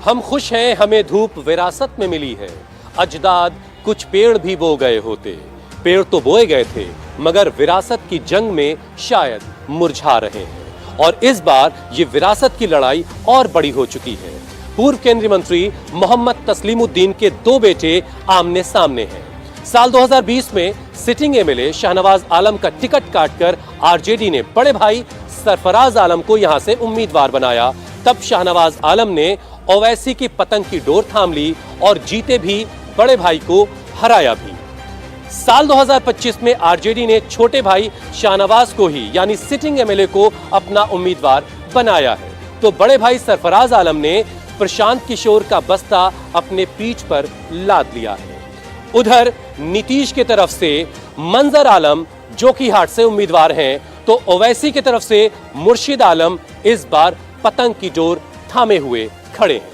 हम खुश हैं हमें धूप विरासत में मिली है। अजदाद कुछ पेड़ भी बो गए होते, पेड़ तो बोए गए थे मगर विरासत की जंग में शायद मुरझा रहे हैं। और इस बार ये विरासत की लड़ाई और बड़ी हो चुकी है। पूर्व केंद्रीय मंत्री मोहम्मद तस्लीमुद्दीन के दो बेटे आमने सामने हैं। साल 2020 में सिटिंग एमएलए शाहनवाज आलम का टिकट काटकर आरजेडी ने बड़े भाई सरफराज आलम को यहां से उम्मीदवार बनाया। तब शाहनवाज आलम ने ओवैसी की पतंग की डोर थाम ली और जीते भी, बड़े भाई को हराया भी। साल 2025 में आरजेडी ने छोटे भाई शाहनवाज को ही यानी सिटिंग एमएलए को अपना उम्मीदवार बनाया है। तो बड़े भाई सरफराज आलम ने प्रशांत किशोर का बस्ता अपने पीठ पर लाद लिया है। उधर नीतीश की तरफ से मंजर आलम जोकीहाट से उम्मीदवार हैं, तो ओवैसी की तरफ से मुर्शिद आलम इस बार पतंग की डोर थामे हुए खड़े हैं।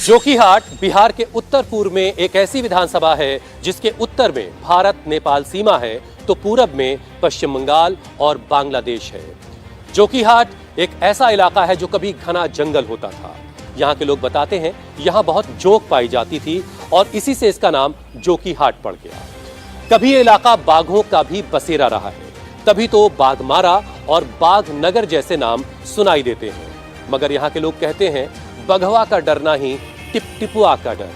जोकीहाट बिहार के उत्तर पूर्व में एक ऐसी विधानसभा है जिसके उत्तर में भारत नेपाल सीमा है, तो पूरब में पश्चिम बंगाल और बांग्लादेश है। जोकीहाट एक ऐसा इलाका है जो कभी घना जंगल होता था। यहाँ के लोग बताते हैं यहाँ बहुत जोक पाई जाती थी और इसी से इसका नाम जोकीहाट पड़ गया। कभी ये इलाका बाघों का भी बसेरा रहा है, तभी तो बाघमारा और बाघ नगर जैसे नाम सुनाई देते हैं। मगर यहाँ के लोग कहते हैं बघवा का डर ना ही टिपटिपुआ का डर।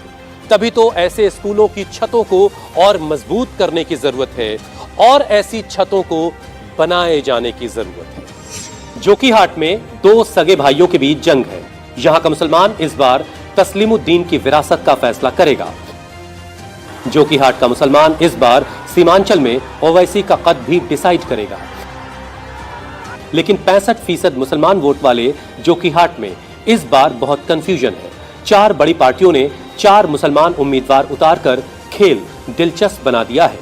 तभी तो ऐसे स्कूलों की छतों को और मजबूत करने की जरूरत है और ऐसी छतों को बनाए जाने की जरूरत है। जोकीहाट में दो सगे भाइयों के बीच जंग है। यहाँ का मुसलमान इस बार तस्लीमुद्दीन की विरासत का फैसला करेगा। जोकीहाट का मुसलमान इस बार सीमांचल में ओवैसी का कद भी डिसाइड करेगा। लेकिन 65% मुसलमान वोट वाले जोकीहाट में इस बार बहुत कंफ्यूजन है। 4 बड़ी पार्टियों ने 4 मुसलमान उम्मीदवार उतारकर खेल दिलचस्प बना दिया है।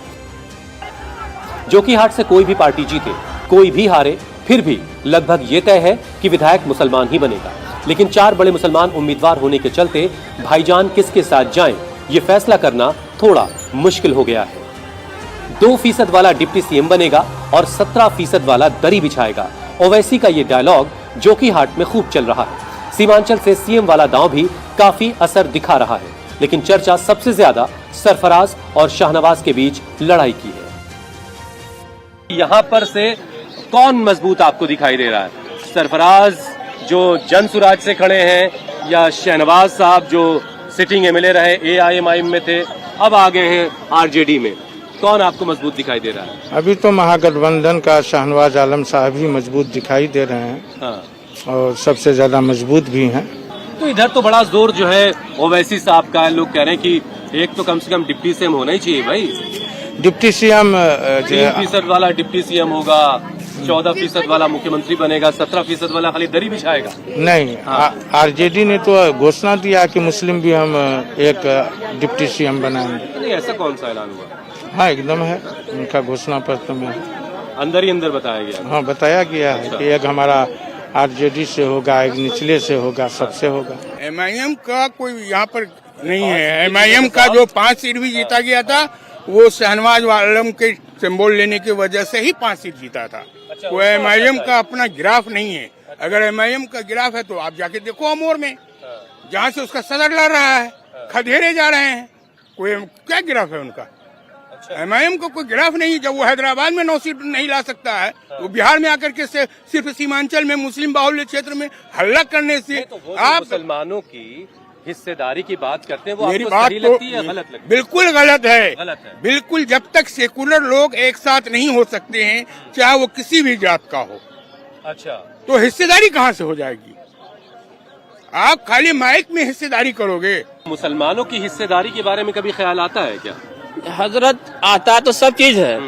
जोकीहाट से कोई भी पार्टी जीते, कोई भी हारे, फिर भी लगभग ये तय है कि विधायक मुसलमान ही बनेगा। लेकिन 4 बड़े मुसलमान उम्मीदवार होने के चलते भाईजान किसके साथ जाएं, ये फैसला करना थोड़ा मुश्किल हो गया है। 2% वाला डिप्टी सीएम बनेगा और 17% वाला दरी बिछाएगा। ओवैसी का ये डायलॉग जोकीहाट में खूब चल रहा है। सीमांचल से सीएम वाला दांव भी काफी असर दिखा रहा है। लेकिन चर्चा सबसे ज्यादा सरफराज और शाहनवाज के बीच लड़ाई की है। यहाँ पर से कौन मजबूत आपको दिखाई दे रहा है? सरफराज जो जन सुराज से खड़े हैं या शाहनवाज साहब जो सिटिंग एमएलए रहे, एआईएमआईएम में थे, अब आ गए हैं आरजेडी में? कौन आपको मजबूत दिखाई दे रहा है? अभी तो महागठबंधन का शाहनवाज आलम साहब ही मजबूत दिखाई दे रहे हैं। हाँ। और सबसे ज्यादा मजबूत भी हैं। तो इधर तो बड़ा जोर जो है ओवैसी साहब का है। लोग कह रहे हैं कि एक तो कम से कम डिप्टी सीएम होना ही चाहिए भाई। डिप्टी सीएम 3% वाला डिप्टी सीएम होगा, 14% वाला मुख्यमंत्री बनेगा, 17% वाला खाली दरी बिछाएगा। नहीं, आरजेडी ने तो घोषणा दिया कि मुस्लिम भी हम एक डिप्टी सीएम बनाएंगे। नहीं, ऐसा कौन सा ऐलान हुआ? हाँ, एकदम है, उनका घोषणा पत्र में अंदर ही अंदर बताया गया। हाँ, बताया गया है कि एक हमारा आरजेडी से होगा, एक निचले से होगा, सबसे होगा। एमआईएम का कोई यहाँ पर नहीं है। एमआईएम का जो 5 सीट भी जीता गया था वो शाहनवाज आलम के सिंबल लेने की वजह से ही 5 सीट जीता था। वो एमआईएम का अपना गिराफ नहीं है। अगर एमआईएम का गिराफ है तो आप जाके देखो अमोर में, जहाँ से उसका सदर लड़ रहा है, खदेरे जा रहे हैं। कोई क्या गिराफ है उनका? एमआईएम को कोई गिराफ नहीं। जब वो हैदराबाद में 9 सीट नहीं ला सकता है तो बिहार में आकर के सिर्फ सीमांचल में मुस्लिम बाहुल्य क्षेत्र में हल्ला करने से तो आप मुसलमानों की हिस्सेदारी की बात करते हैं, वो मेरी आपको बात सही तो लगती है, गलत लगती है? बिल्कुल गलत है। गलत है। बिल्कुल, जब तक सेकुलर लोग एक साथ नहीं हो सकते हैं, चाहे वो किसी भी जात का हो, अच्छा, तो हिस्सेदारी कहाँ से हो जाएगी? आप खाली माइक में हिस्सेदारी करोगे। मुसलमानों की हिस्सेदारी के बारे में कभी ख्याल आता है क्या? हजरत, आता तो सब चीज है,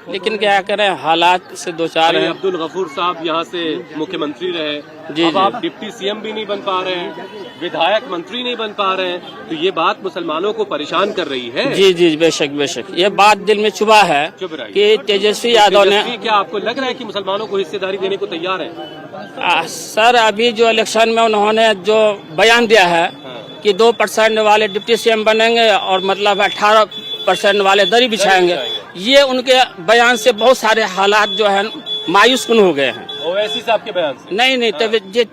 लेकिन क्या करें, हालात से दो चार है। अब्दुल गफूर साहब यहाँ से मुख्यमंत्री रहे, अब आप डिप्टी सीएम भी नहीं बन पा रहे हैं, विधायक मंत्री नहीं बन पा रहे हैं, तो ये बात मुसलमानों को परेशान कर रही है। जी जी, बेशक बेशक, ये बात दिल में चुभा है कि तेजस्वी यादव ने। क्या आपको लग रहा है कि मुसलमानों को हिस्सेदारी देने को तैयार है? सर, अभी जो इलेक्शन में उन्होंने जो बयान दिया है कि 2% वाले डिप्टी सीएम बनेंगे और मतलब 18% वाले दरी बिछाएंगे। ये उनके बयान से बहुत सारे हालात जो है मायूस कुन हो गए हैं। ओवैसी साहब के बयान से? नहीं,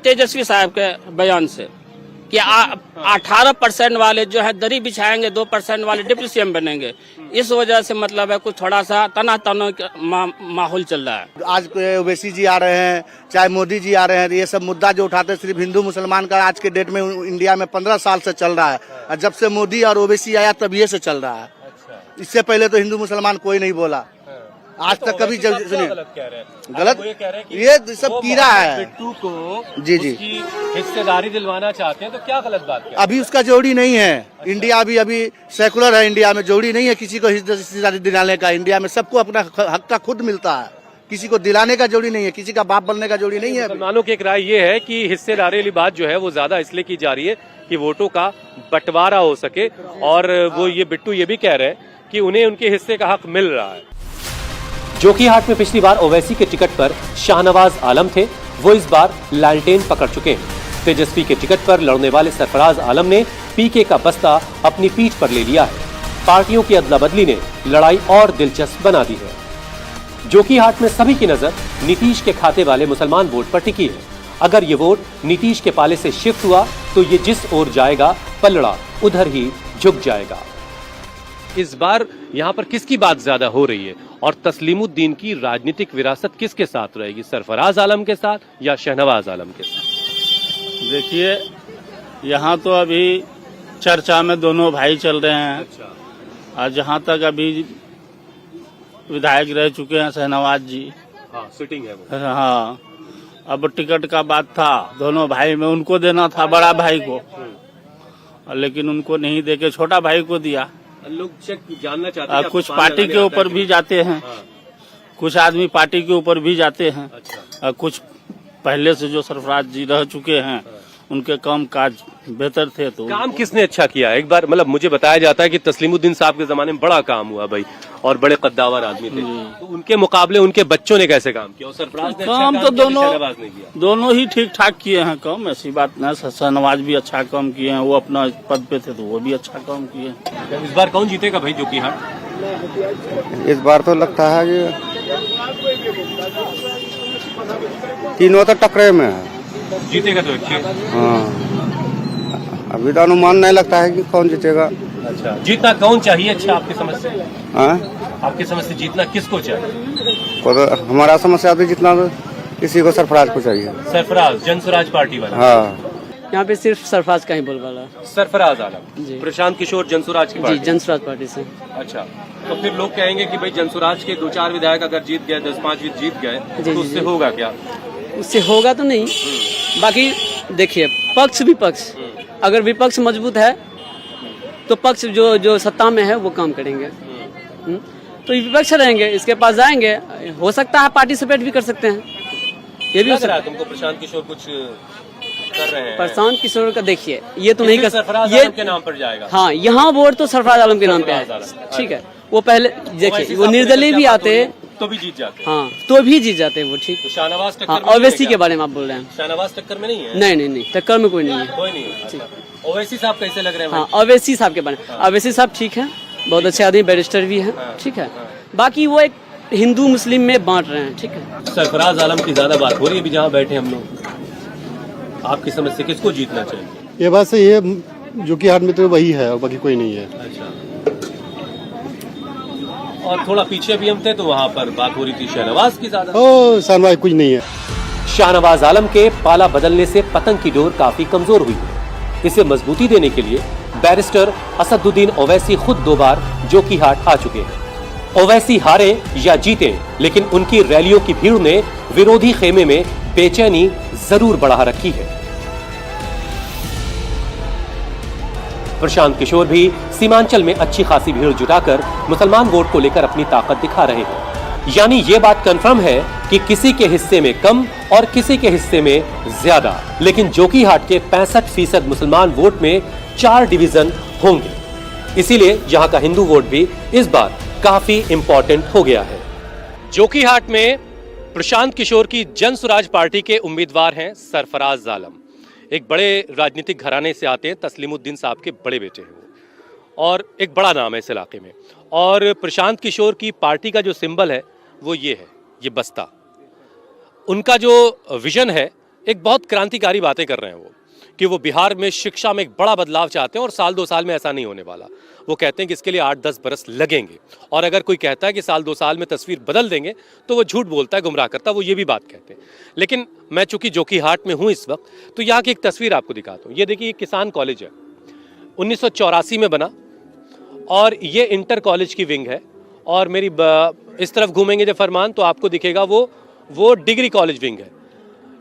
तेजस्वी साहब के बयान से कि 18% वाले जो है दरी बिछाएंगे, 2% वाले डिप्टी सीएम बनेंगे। इस वजह से मतलब है कुछ थोड़ा सा तना माहौल चल रहा है। आज ओवैसी जी आ रहे हैं, चाहे मोदी जी आ रहे हैं, ये सब मुद्दा जो उठाते सिर्फ हिंदू मुसलमान का आज के डेट में इंडिया में 15 साल से चल रहा है। और जब से मोदी और ओवैसी आया तब ये से चल रहा है। इससे पहले तो हिंदू मुसलमान कोई नहीं बोला आज तक कभी। सुनिए, गलत ये सब कीड़ा है। बिट्टू को जी हिस्सेदारी दिलवाना चाहते हैं तो क्या गलत बात है? अभी उसका जोड़ी नहीं है। इंडिया अभी सेकुलर है, इंडिया में जोड़ी नहीं है किसी को हिस्सेदारी दिलाने का। इंडिया में सबको अपना हक का खुद मिलता है, किसी को दिलाने का जोड़ी नहीं है, किसी का बाप बनने का जोड़ी नहीं है। मुसलमानों की एक राय ये है कि हिस्सेदारी वाली बात जो है वो ज्यादा इसलिए की जा रही है कि वोटों का बंटवारा हो सके, और वो ये बिट्टू ये भी कह रहे हैं कि उन्हें उनके हिस्से का हक मिल रहा है। जोकीहाट में पिछली बार ओवैसी के टिकट पर शाहनवाज आलम थे, वो इस बार लालटेन पकड़ चुके हैं। तेजस्वी के टिकट पर लड़ने वाले सरफराज आलम ने पीके का बस्ता अपनी पीठ पर ले लिया है। पार्टियों की अदला बदली ने लड़ाई और दिलचस्प बना दी है। जोकीहाट में सभी की नजर नीतीश के खाते वाले मुसलमान वोट पर टिकी है। अगर ये वोट नीतीश के पाले से शिफ्ट हुआ तो ये जिस ओर जाएगा पलड़ा उधर ही झुक जाएगा। इस बार यहाँ पर किसकी बात ज्यादा हो रही है और तस्लीमुद्दीन की राजनीतिक विरासत किसके साथ रहेगी, सरफराज आलम के साथ या शहनवाज आलम के साथ? देखिए, यहाँ तो अभी चर्चा में दोनों भाई चल रहे हैं। अच्छा। और जहाँ तक अभी विधायक रह चुके हैं शहनवाज जी। हाँ, सिटिंग है वो। हाँ, अब टिकट का बात था दोनों भाई में, उनको देना था बड़ा भाई को, लेकिन उनको नहीं देके छोटा भाई को दिया। लोग जानना चाहते हैं कुछ पार्टी के ऊपर भी जाते हैं। हाँ। कुछ आदमी पार्टी के ऊपर भी जाते हैं। अच्छा। और कुछ पहले से जो सरफराज जी रह चुके हैं उनके काम काज बेहतर थे। तो काम किसने अच्छा किया? एक बार मतलब मुझे बताया जाता है कि तस्लीमुद्दीन साहब के जमाने में बड़ा काम हुआ भाई, और बड़े कद्दावर आदमी थे, तो उनके मुकाबले उनके बच्चों ने कैसे काम किया? और सरफराज ने काम अच्छा तो शहनवाज ने किया? दोनों ही ठीक ठाक किए हैं काम, ऐसी बात न। शहनवाज भी अच्छा काम किए हैं, वो अपना पद पे थे तो वो भी अच्छा काम किए हैं। इस बार कौन जीतेगा भाई जोकीहाट? इस बार तो लगता है कि तीनों तो टकरे में है। जीतेगा तो अच्छे। हाँ, अभी तो अनुमान नहीं लगता है कि कौन जीतेगा। अच्छा, जीतना कौन चाहिए? अच्छा, आपकी समझ से? हाँ, आपकी समझ से जीतना किसको चाहिए? तो हमारा समस्या तो जितना तो किसी को सरफराज को चाहिए। सरफराज, जनसुराज पार्टी वाला? हाँ, यहाँ पे सिर्फ सरफराज का ही बोलबाला। सरफराज आलम, जी। प्रशांत किशोर जनसुराज की जी, पार्टी? जनसुराज पार्टी से। अच्छा, तो फिर लोग कहेंगे कि भाई जनसुराज के 2-4 विधायक अगर जीत गए, 10-5 जीत गए, जी, तो उससे जी। होगा क्या? उससे होगा तो नहीं। बाकी देखिए, पक्ष विपक्ष, अगर विपक्ष मजबूत है तो पक्ष जो सत्ता में है वो काम करेंगे। तो विपक्ष रहेंगे, इसके पास जाएंगे, हो सकता है पार्टी सपोर्ट भी कर सकते हैं। ये भी हो लग रहा सकता है है। तुमको प्रशांत किशोर कुछ कर रहे हैं? प्रशांत किशोर का देखिए, ये तो नहीं कर सरफराज ये आलम के नाम पर जाएगा। हाँ, यहाँ वोट तो सरफराज आलम के नाम पे है। सरफराज आलम। ठीक है, वो पहले देखिए ओवैसी वो साहब निर्दलीय को भी जब आते तो भी जीत जाते। हाँ, तो भी जीत जाते वो। ठीक। तो शाहनवाज टक्कर हाँ, में नहीं है ओवैसी क्या? के बारे में आप बोल रहे हैं? शाहनवाज टक्कर में नहीं है? नहीं, टक्कर में कोई नहीं है। कोई नहीं है। अच्छा। ओवैसी साहब कैसे लग रहे हैं? हाँ, ओवैसी साहब के बारे में, ओवैसी साहब ठीक है, बहुत अच्छे आदमी, बैरिस्टर भी है। ठीक है, बाकी वो एक हिंदू मुस्लिम में बांट रहे हैं। ठीक है, सरफराज आलम की ज्यादा बात हो रही है अभी जहाँ बैठे हम लोग। आपकी समझ से किसको जीतना चाहिए? ये बात सही है, जोकीहाट में तो वही है और बाकी कोई नहीं है। अच्छा, और थोड़ा पीछे भी हम थे तो वहाँ पर बात हो रही थी शहनवाज की ज्यादा। ओ शाहनवाज कुछ नहीं है। शाहनवाज आलम के पाला बदलने से पतंग की डोर काफी कमजोर हुई है। इसे मजबूती देने के लिए बैरिस्टर असदुद्दीन ओवैसी खुद 2 बार जोकीहाट आ चुके हैं। ओवैसी हारे या जीते, लेकिन उनकी रैलियों की भीड़ ने विरोधी खेमे में बेचैनी जरूर बढ़ा रखी है। प्रशांत किशोर भी सीमांचल में अच्छी खासी भीड़ जुटाकर मुसलमान वोट को लेकर अपनी ताकत दिखा रहे हैं। यानी ये बात कंफर्म है कि किसी के हिस्से में कम और किसी के हिस्से में ज्यादा, लेकिन जोकीहाट के 65% मुसलमान वोट में 4 डिवीजन होंगे। इसीलिए यहाँ का हिंदू वोट भी इस बार काफी इंपॉर्टेंट हो गया है। जोकीहाट में प्रशांत किशोर की जनसुराज पार्टी के उम्मीदवार हैं सरफराज आलम। एक बड़े राजनीतिक घराने से आते हैं, तस्लीमुद्दीन साहब के बड़े बेटे हैं वो, और एक बड़ा नाम है इस इलाके में। और प्रशांत किशोर की पार्टी का जो सिंबल है वो ये है, ये बस्ता। उनका जो विजन है, एक बहुत क्रांतिकारी बातें कर रहे हैं वो, कि वो बिहार में शिक्षा में एक बड़ा बदलाव चाहते हैं और साल 2 साल में ऐसा नहीं होने वाला। वो कहते हैं कि इसके लिए 8-10 बरस लगेंगे, और अगर कोई कहता है कि साल 2 साल में तस्वीर बदल देंगे तो वो झूठ बोलता है, गुमराह करता है, वो ये भी बात कहते हैं। लेकिन मैं चूंकि जोकीहाट में हूँ इस वक्त, तो यहाँ की एक तस्वीर आपको दिखाता हूँ। ये देखिए, ये किसान कॉलेज है, 1984 में बना, और ये इंटर कॉलेज की विंग है। और मेरी इस तरफ घूमेंगे जब फरमान, तो आपको दिखेगा वो डिग्री कॉलेज विंग है।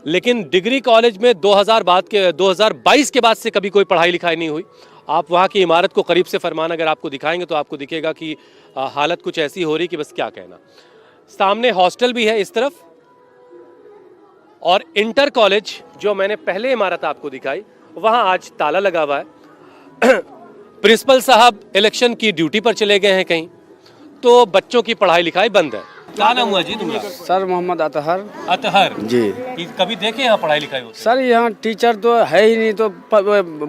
लेकिन डिग्री कॉलेज में 2022 के बाद से कभी कोई पढ़ाई लिखाई नहीं हुई। आप वहाँ की इमारत को करीब से फरमान अगर आपको दिखाएंगे तो आपको दिखेगा कि हालत कुछ ऐसी हो रही कि बस क्या कहना। सामने हॉस्टल भी है इस तरफ, और इंटर कॉलेज जो मैंने पहले इमारत आपको दिखाई, वहाँ आज ताला लगा हुआ है। प्रिंसिपल साहब इलेक्शन की ड्यूटी पर चले गए हैं कहीं, तो बच्चों की पढ़ाई लिखाई बंद है। क्या नाम हुआ जी तुम्हारा? सर मोहम्मद अतहर। अतहर जी। कभी देखे यहाँ पढ़ाई लिखाई होती? सर यहाँ टीचर तो है ही नहीं, तो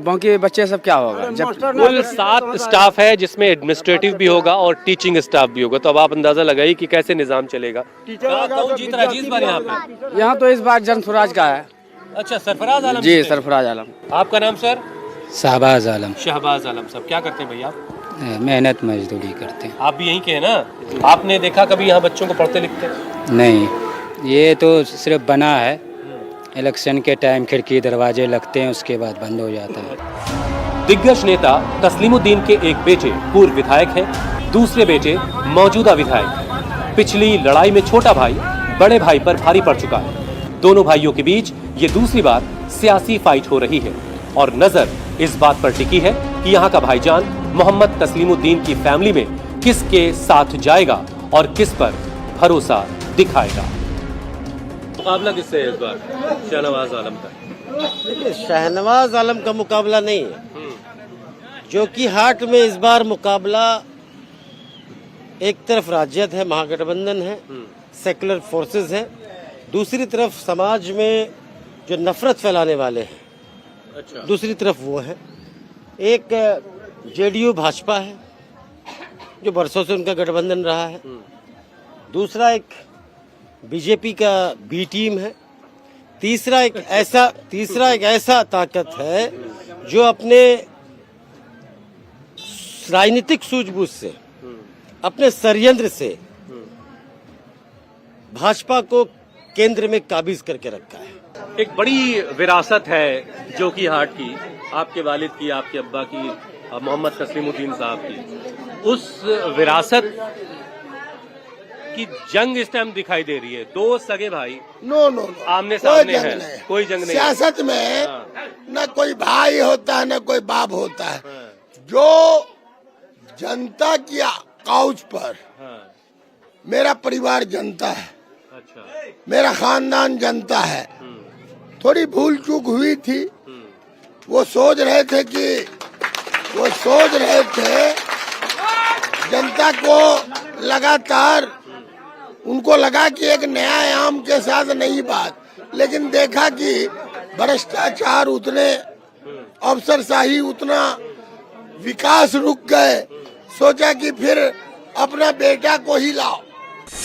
बाकी बच्चे सब क्या होगा? जब कुल 7 स्टाफ है, जिसमें एडमिनिस्ट्रेटिव भी होगा और टीचिंग स्टाफ भी होगा, तो अब आप अंदाजा लगाइए कि कैसे निजाम चलेगा। कौन जीत रहा है इस बार यहाँ पे? यहाँ तो इस बार जनसुराज का है। अच्छा, सरफराज आलम जी, सरफराज आलम। आपका नाम सर? शहबाज आलम। शहबाज आलम साहब, क्या करते हैं भैया आप? मेहनत मजदूरी करते हैं। आप भी यहीं के हैं ना? आपने देखा कभी यहाँ बच्चों को पढ़ते लिखते? नहीं, ये तो सिर्फ बना है, इलेक्शन के टाइम खिड़की दरवाजे लगते हैं, उसके बाद बंद हो जाता है। दिग्गज नेता तस्लीमुद्दीन के एक बेटे पूर्व विधायक हैं, दूसरे बेटे मौजूदा विधायक हैं। पिछली लड़ाई में छोटा भाई बड़े भाई पर भारी पड़ चुका है। दोनों भाइयों के बीच ये दूसरी बार सियासी फाइट हो रही है, और नजर इस बात पर टिकी है कि यहाँ का भाईजान मोहम्मद तस्लीमुद्दीन की फैमिली में किसके साथ जाएगा और किस पर भरोसा दिखाएगा। मुकाबला किससे है इस बार? शहनवाज आलम का। देखिए, शहनवाज आलम का मुकाबला नहीं है, जोकीहाट में इस बार मुकाबला एक तरफ राजद है, महागठबंधन है, सेकुलर फोर्सेस हैं, दूसरी तरफ समाज में जो नफरत फैलाने वाले हैं, अच्छा, दूसरी तरफ वो है। एक जेडीयू भाजपा है, जो बरसों से उनका गठबंधन रहा है। दूसरा एक बीजेपी का बी टीम है। तीसरा एक ऐसा ताकत है जो अपने राजनीतिक सूझबूझ से, अपने षड्यंत्र से भाजपा को केंद्र में काबिज करके रखा है। एक बड़ी विरासत है जोकीहाट की, आपके वालिद की, आपके अब्बा की, मोहम्मद तस्लीमुद्दीन साहब की। उस विरासत की जंग इस टाइम दिखाई दे रही है। 2 सगे भाई नो आमने सामने है, कोई जंग नहीं। सियासत में न कोई भाई होता है न कोई बाप होता है। जो जनता की काउच पर, मेरा परिवार जनता है, अच्छा, मेरा खानदान जनता है। थोड़ी भूल चूक हुई थी, वो सोच रहे थे जनता को लगातार, उनको लगा कि एक नया आयाम के साथ नई बात, लेकिन देखा कि भ्रष्टाचार उतने, अफसरशाही उतना, विकास रुक गए। सोचा कि फिर अपना बेटा को ही लाओ।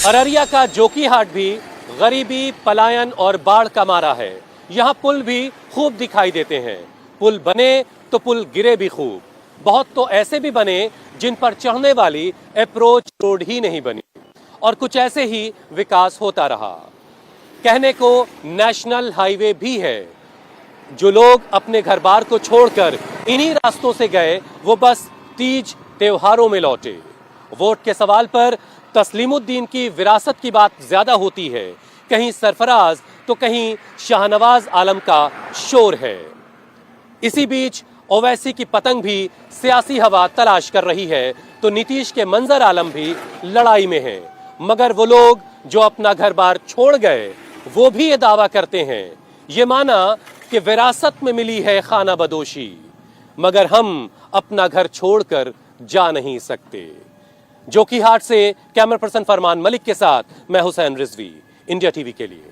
अररिया का जोकीहाट भी गरीबी, पलायन और बाढ़ का मारा है। यहाँ पुल भी खूब दिखाई देते हैं। पुल बने तो पुल गिरे भी खूब। बहुत तो ऐसे भी बने जिन पर चढ़ने वाली अप्रोच रोड ही नहीं बनी, और कुछ ऐसे ही विकास होता रहा। कहने को नेशनल हाईवे भी है। जो लोग अपने घर बार को छोड़कर इन्हीं रास्तों से गए, वो बस तीज त्योहारों में लौटे। वोट के सवाल पर तस्लीमुद्दीन की विरासत की बात ज्यादा होती है। कहीं सरफराज तो कहीं शाहनवाज आलम का शोर है। इसी बीच ओवैसी की पतंग भी सियासी हवा तलाश कर रही है, तो नीतीश के मंजर आलम भी लड़ाई में हैं। मगर वो लोग जो अपना घर बार छोड़ गए, वो भी ये दावा करते हैं, ये माना कि विरासत में मिली है खाना बदोशी, मगर हम अपना घर छोड़कर जा नहीं सकते। जोकीहाट से कैमरा पर्सन फरमान मलिक के साथ मैं हुसैन रिजवी, इंडिया टीवी के लिए।